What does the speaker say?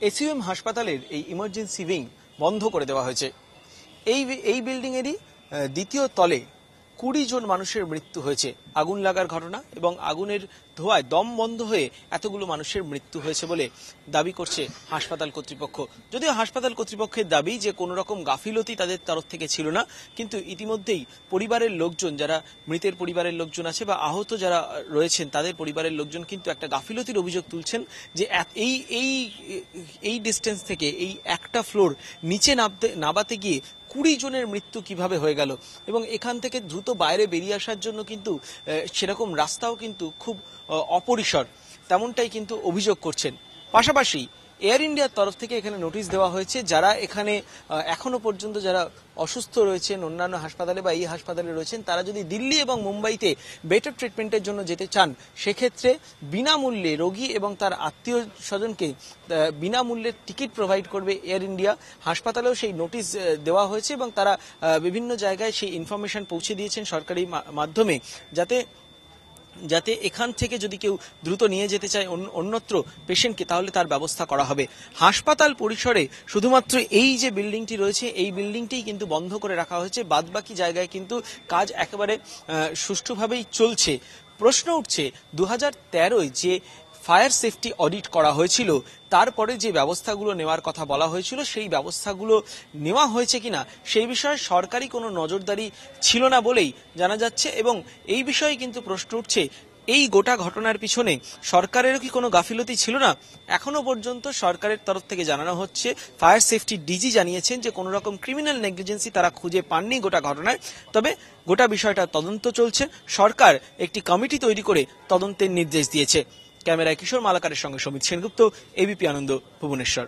এসইউএম হাসপাতালের এই emergency wing বন্ধ করে দেওয়া হয়েছে। এই বিল্ডিং এরই দ্বিতীয় তলে 20 জন মানুষের মৃত্যু হয়েছে আগুন লাগার ঘটনা এবং আগুনের ধোঁয়ায় দম বন্ধ হয়ে এতগুলো মানুষের মৃত্যু হয়েছে বলে দাবি করছে হাসপাতাল কর্তৃপক্ষ। যদিও হাসপাতাল কর্তৃপক্ষের দাবি যে কোনো রকম গাফিলতি তাদের তরফ থেকে ছিল না, কিন্তু ইতিমধ্যেই পরিবারের লোকজন, যারা মৃতের পরিবারের লোকজন আছে বা আহত যারা রয়েছেন তাদের পরিবারের লোকজন কিন্তু একটা গাফিলতির অভিযোগ তুলছেন যে এই ডিস্টেন্স থেকে এই একটা ফ্লোর নিচে নামাতে গিয়ে 20 জনের মৃত্যু কিভাবে হয়ে গেল এবং এখান থেকে দ্রুত বাইরে বেরিয়ে আসার জন্য কিন্তু সেরকম রাস্তাও কিন্তু খুব অপরিসর, তেমনটাই কিন্তু অভিযোগ করছেন। পাশাপাশি এয়ার ইন্ডিয়ার তরফ থেকে এখানে নোটিশ দেওয়া হয়েছে, যারা এখানে এখনো পর্যন্ত যারা অসুস্থ রয়েছেন অন্যান্য হাসপাতালে বা এই হাসপাতালে রয়েছেন, তারা যদি দিল্লি এবং মুম্বাইতে বেটার ট্রিটমেন্টের জন্য যেতে চান সেক্ষেত্রে বিনামূল্যে রোগী এবং তার আত্মীয় স্বজনকে বিনামূল্যে টিকিট প্রোভাইড করবে এয়ার ইন্ডিয়া। হাসপাতালেও সেই নোটিশ দেওয়া হয়েছে এবং তারা বিভিন্ন জায়গায় সেই ইনফরমেশন পৌঁছে দিয়েছেন সরকারি মাধ্যমে, যাতে এখান থেকে যদি কেউ দ্রুত নিয়ে যেতে চায় অন্যত্র পেশেন্টকে, তাহলে তার ব্যবস্থা করা হবে। হাসপাতাল পরিসরে শুধুমাত্র এই যে বিল্ডিংটি রয়েছে এই বিল্ডিংটিই কিন্তু বন্ধ করে রাখা হয়েছে, বাদবাকি জায়গায় কিন্তু কাজ একেবারে সুষ্ঠুভাবেই চলছে। প্রশ্ন উঠছে 2013 যে ফায়ার সেফটি অডিট করা হয়েছিল তারপরে যে ব্যবস্থাগুলো নেওয়ার কথা বলা হয়েছিল সেই ব্যবস্থাগুলো নেওয়া হয়েছে কিনা সেই বিষয়ে সরকারি কোনো নজরদারি ছিল না বলেই জানা যাচ্ছে এবং এই বিষয়ে কিন্তু প্রশ্ন উঠছে এই গোটা ঘটনার পিছনে সরকারেরও কি কোনো গাফিলতি ছিল না। এখনো পর্যন্ত সরকারের তরফ থেকে জানানো হচ্ছে, ফায়ার সেফটি ডিজি জানিয়েছেন যে কোনো রকম ক্রিমিনাল নেগলিজেন্সি তারা খুঁজে পাননি গোটা ঘটনায়, তবে গোটা বিষয়টা তদন্ত চলছে। সরকার একটি কমিটি তৈরি করে তদন্তের নির্দেশ দিয়েছে। ক্যামেরায় কিশোর মালাকারের সঙ্গে সমিত সেনগুপ্ত, এবিপি আনন্দ, ভুবনেশ্বর।